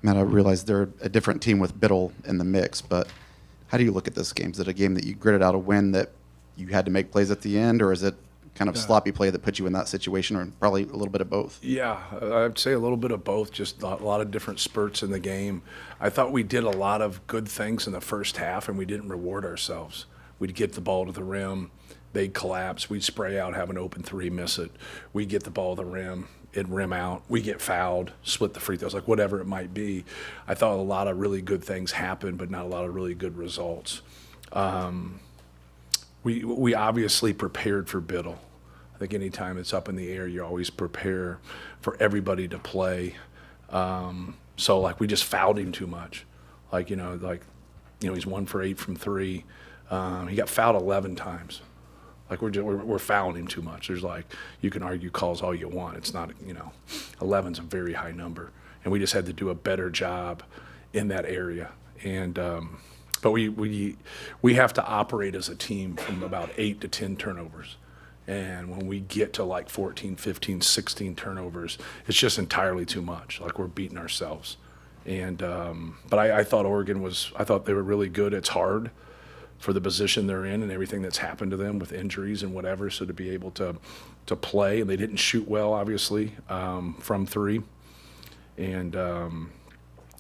Matt, I realize they're a different team with Biddle in the mix, but how do you look at this game? Is it a game that you gritted out a win that you had to make plays at the end, or is it kind of sloppy play that put you in that situation, or probably a little bit of both? Yeah, I'd say a little bit of both, just a lot of different spurts in the game. I thought we did a lot of good things in the first half, and we didn't reward ourselves. We'd get the ball to the rim, they'd collapse, we'd spray out, have an open three, miss it. We'd get the ball to the rim, it'd rim out, we get fouled, split the free throws, like whatever it might be. I thought a lot of really good things happened, but not a lot of really good results. We obviously prepared for Biddle. I think anytime it's up in the air, you always prepare for everybody to play. So like we just fouled him too much. He's 1 for 8 from three. He got fouled 11 times. Like we're fouling him too much. There's you can argue calls all you want. It's not 11's a very high number, and we just had to do a better job in that area. And but we have to operate as a team from about 8 to 10 turnovers. And when we get to 14, 15, 16 turnovers, it's just entirely too much. Like we're beating ourselves. And but I thought I thought they were really good. It's hard for the position they're in and everything that's happened to them with injuries and whatever. So to be able to play, and they didn't shoot well, obviously, from three. And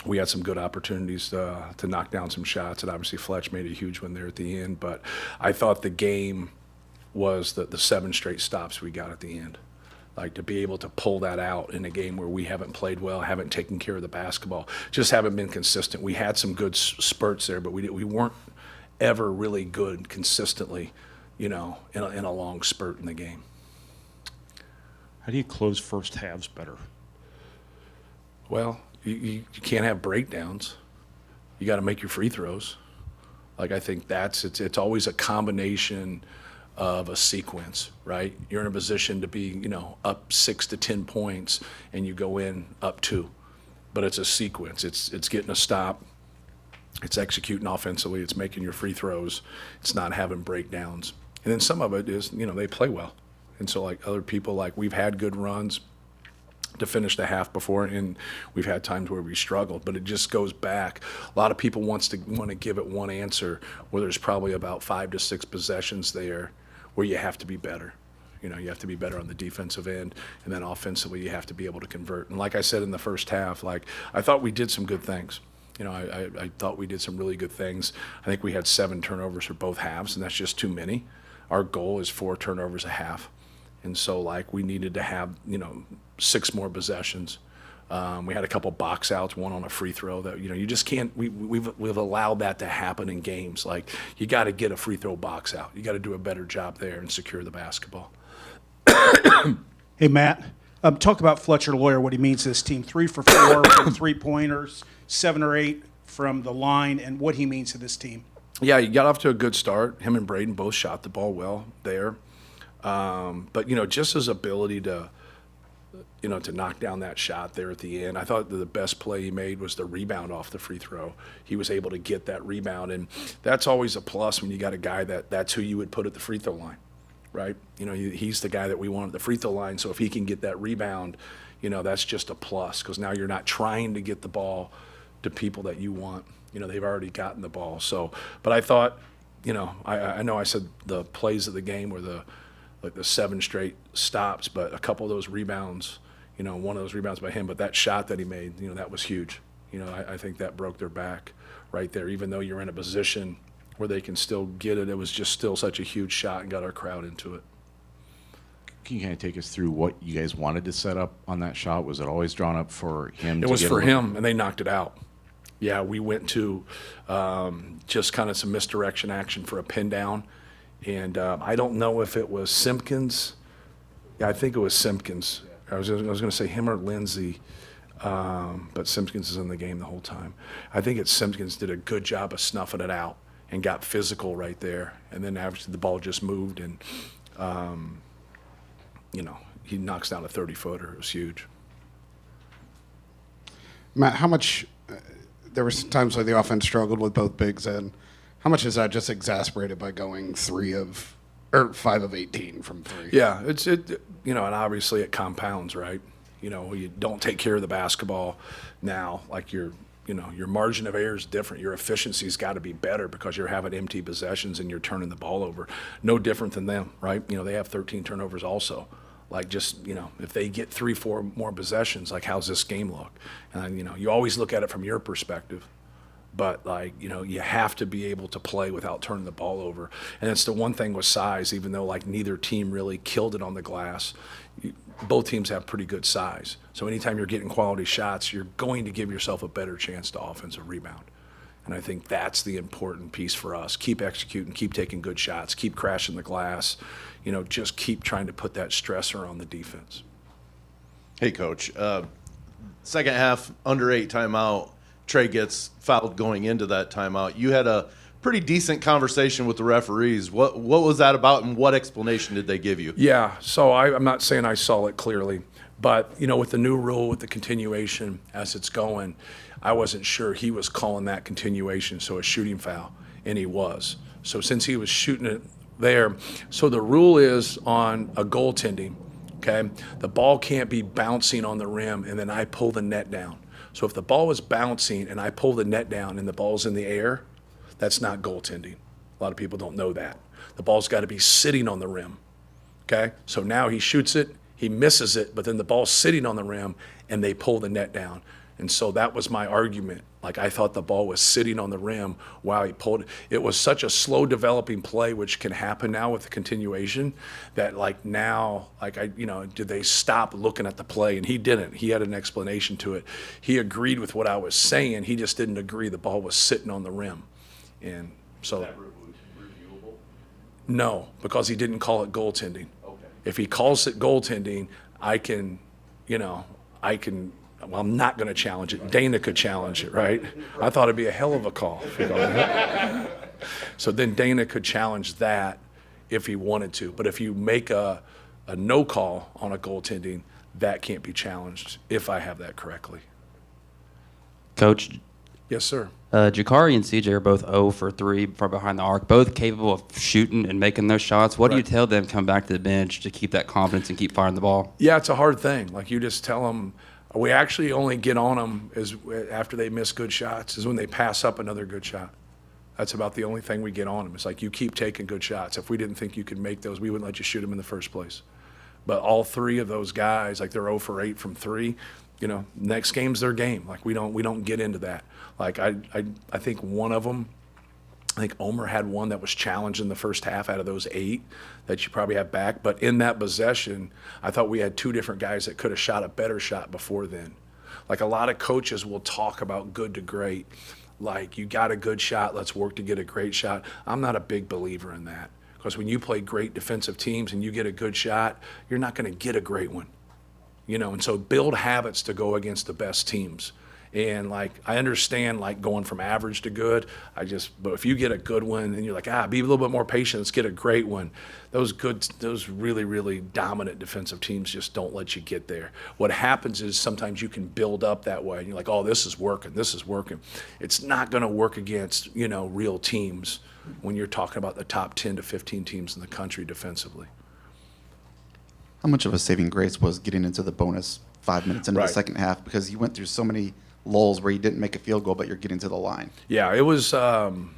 we had some good opportunities to knock down some shots. And obviously Fletcher made a huge one there at the end. But I thought the game was the 7 straight stops we got at the end. Like to be able to pull that out in a game where we haven't played well, haven't taken care of the basketball, just haven't been consistent. We had some good spurts there, but we weren't ever really good consistently, in a long spurt in the game. How do you close first halves better? Well, you can't have breakdowns. You got to make your free throws. Like I think it's always a combination of a sequence, right? You're in a position to be, up 6 to 10 points, and you go in up 2. But it's a sequence. It's getting a stop. It's executing offensively. It's making your free throws. It's not having breakdowns. And then some of it is, they play well. And so other people, we've had good runs to finish the half before, and we've had times where we struggled, but it just goes back. A lot of people want to give it one answer where there's probably about 5 to 6 possessions there where you have to be better. You have to be better on the defensive end, and then offensively you have to be able to convert. And like I said in the first half, I thought we did some good things. I thought we did some really good things. I think we had 7 turnovers for both halves, and that's just too many. Our goal is 4 turnovers a half. And so we needed to have, 6 more possessions. We had a couple box outs, one on a free throw that, you just can't, we've allowed that to happen in games. You got to get a free throw box out. You got to do a better job there and secure the basketball. Hey, Matt, talk about Fletcher Lawyer, what he means to this team. 3 for 4 from three-pointers, 7 or 8 from the line, and what he means to this team. Yeah, he got off to a good start. Him and Braden both shot the ball well there. But, just his ability to knock down that shot there at the end. I thought the best play he made was the rebound off the free throw. He was able to get that rebound, and that's always a plus when you got a guy that's who you would put at the free throw line, right? He's the guy that we want at the free throw line, so if he can get that rebound, that's just a plus because now you're not trying to get the ball to people that you want. They've already gotten the ball. So, but I thought, I know I said the plays of the game were the 7 straight stops, but a couple of those rebounds, one of those rebounds by him, but that shot that he made, that was huge. I think that broke their back right there. Even though you're in a position where they can still get it, it was just still such a huge shot and got our crowd into it. Can you kind of take us through what you guys wanted to set up on that shot? Was it always drawn up for him? It was for him, and they knocked it out. Yeah, we went to just kind of some misdirection action for a pin down. And I don't know if it was Simpkins. Yeah, I think it was Simpkins. I was going to say him or Lindsey, but Simpkins is in the game the whole time. I think it's Simpkins did a good job of snuffing it out and got physical right there. And then obviously the ball just moved, and, he knocks down a 30-footer. It was huge. Matt, how much there were some times where the offense struggled with both bigs in. How much is that just exasperated by going 5 of 18 from 3? Yeah, and obviously it compounds, right? You don't take care of the basketball now, like your margin of error is different. Your efficiency's got to be better because you're having empty possessions and you're turning the ball over. No different than them, right? They have 13 turnovers also. Like just, if they get 3-4 more possessions, like how's this game look? And, you always look at it from your perspective. But, you have to be able to play without turning the ball over. And it's the one thing with size, even though, neither team really killed it on the glass, both teams have pretty good size. So anytime you're getting quality shots, you're going to give yourself a better chance to offensive rebound. And I think that's the important piece for us. Keep executing, keep taking good shots, keep crashing the glass. Just keep trying to put that stressor on the defense. Hey, Coach. Second half, under 8 timeout. Trey gets fouled going into that timeout. You had a pretty decent conversation with the referees. What was that about, and what explanation did they give you? Yeah, so I'm not saying I saw it clearly, but, with the new rule, with the continuation as it's going, I wasn't sure he was calling that continuation, so a shooting foul, and he was. So since he was shooting it there, so the rule is on a goaltending, okay, the ball can't be bouncing on the rim, and then I pull the net down. So if the ball was bouncing and I pull the net down and the ball's in the air, that's not goaltending. A lot of people don't know that. The ball's got to be sitting on the rim, okay? So now he shoots it, he misses it, but then the ball's sitting on the rim and they pull the net down. And so that was my argument. I thought the ball was sitting on the rim while he pulled it. It was such a slow developing play, which can happen now with the continuation, that now, did they stop looking at the play? And he didn't. He had an explanation to it. He agreed with what I was saying. He just didn't agree the ball was sitting on the rim. And so. Is that reviewable? No, because he didn't call it goaltending. Okay. If he calls it goaltending, well, I'm not going to challenge it. Dana could challenge it, right? I thought it'd be a hell of a call. So then Dana could challenge that if he wanted to. But if you make a no call on a goaltending, that can't be challenged, if I have that correctly. Coach? Yes, sir. Jakari and CJ are both 0 for 3 from behind the arc, both capable of shooting and making those shots. What do you tell them come back to the bench to keep that confidence and keep firing the ball? Yeah, it's a hard thing. You just tell them. We actually only get on them after they miss good shots, is when they pass up another good shot. That's about the only thing we get on them. It's you keep taking good shots. If we didn't think you could make those, we wouldn't let you shoot them in the first place. But all 3 of those guys, they're 0 for 8 from 3. Next game's their game. We don't get into that. I think one of them, I think Omer had one that was challenged in the first half out of those 8 that you probably have back. But in that possession, I thought we had 2 different guys that could have shot a better shot before then. A lot of coaches will talk about good to great. You got a good shot, let's work to get a great shot. I'm not a big believer in that, because when you play great defensive teams and you get a good shot, you're not going to get a great one. And so build habits to go against the best teams. And I understand going from average to good. But if you get a good one and you're be a little bit more patient, let's get a great one. Those really, really dominant defensive teams just don't let you get there. What happens is sometimes you can build up that way and you're oh, this is working. It's not going to work against, real teams when you're talking about the top 10 to 15 teams in the country defensively. How much of a saving grace was getting into the bonus 5 minutes into the second half, because you went through so many lulls where you didn't make a field goal, but you're getting to the line? Yeah, it was, and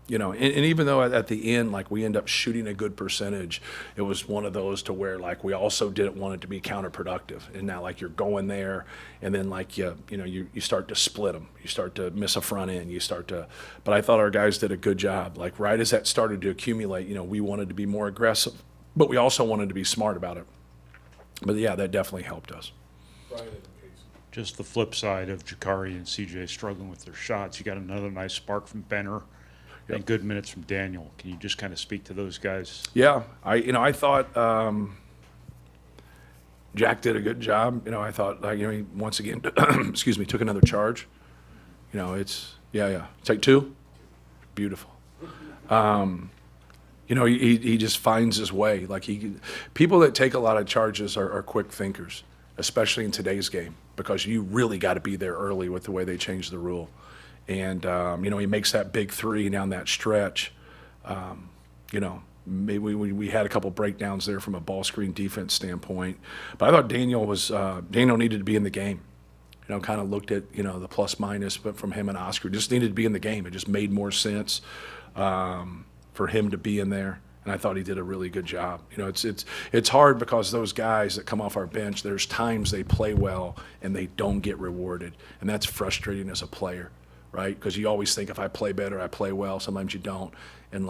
even though at the end, we end up shooting a good percentage, it was one of those to where, we also didn't want it to be counterproductive. And now, you're going there, and then, you start to split them. You start to miss a front end. But I thought our guys did a good job. Right as that started to accumulate, we wanted to be more aggressive, but we also wanted to be smart about it. But, yeah, that definitely helped us. Just the flip side of Jakari and CJ struggling with their shots. You got another nice spark from Benner and good minutes from Daniel. Can you just kind of speak to those guys? Yeah, I thought Jack did a good job. I thought he once again, excuse me, took another charge. It's take 2, beautiful. He just finds his way. People that take a lot of charges are quick thinkers, especially in today's game, because you really got to be there early with the way they changed the rule. And, he makes that big 3 down that stretch. maybe we had a couple breakdowns there from a ball screen defense standpoint. But I thought Daniel needed to be in the game. Kind of looked at, the plus minus, but from him and Oscar, just needed to be in the game. It just made more sense for him to be in there. And I thought he did a really good job. It's hard because those guys that come off our bench, there's times they play well and they don't get rewarded. And that's frustrating as a player, right? Because you always think if I play better, I play well. Sometimes you don't. And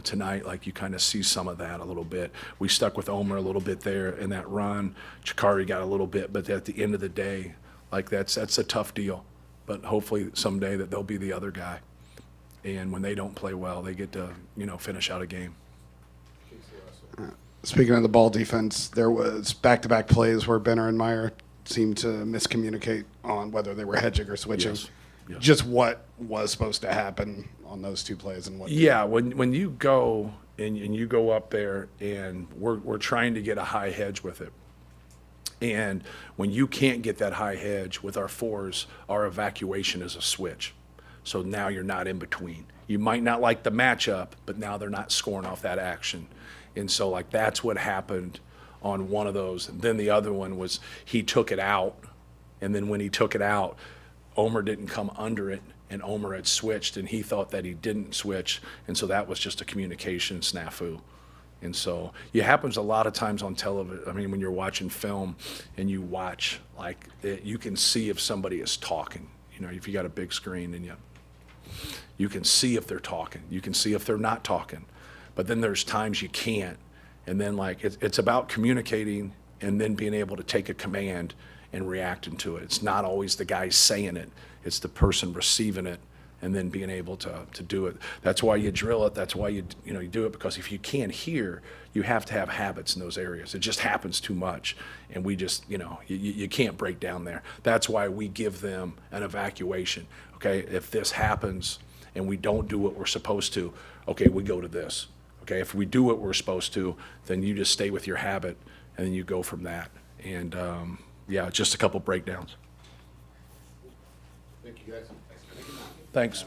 tonight, you kind of see some of that a little bit. We stuck with Omer a little bit there in that run. Chikari got a little bit, but at the end of the day, that's a tough deal. But hopefully someday that they'll be the other guy. And when they don't play well, they get to, finish out a game. Speaking of the ball defense, there was back-to-back plays where Benner and Meyer seemed to miscommunicate on whether they were hedging or switching. Yes. Yes. Just what was supposed to happen on those two plays and what? Yeah, when you go and you go up there and we're trying to get a high hedge with it. And when you can't get that high hedge with our fours, our evacuation is a switch. So now you're not in between. You might not like the matchup, but now they're not scoring off that action. And so that's what happened on one of those. And then the other one was he took it out. And then when he took it out, Omer didn't come under it, and Omer had switched, and he thought that he didn't switch. And so that was just a communication snafu. And so it happens a lot of times on television. I mean, when you're watching film and you watch, you can see if somebody is talking. If you got a big screen and you can see if they're talking. You can see if they're not talking. But then there's times you can't. And then it's about communicating and then being able to take a command and reacting to it. It's not always the guy saying it. It's the person receiving it and then being able to do it. That's why you drill it. That's why you do it, because if you can't hear, you have to have habits in those areas. It just happens too much. And we just, you can't break down there. That's why we give them an evacuation. Okay, if this happens and we don't do what we're supposed to, okay, we go to this. Okay, if we do what we're supposed to, then you just stay with your habit and then you go from that. And just a couple breakdowns. Thank you guys. Thanks.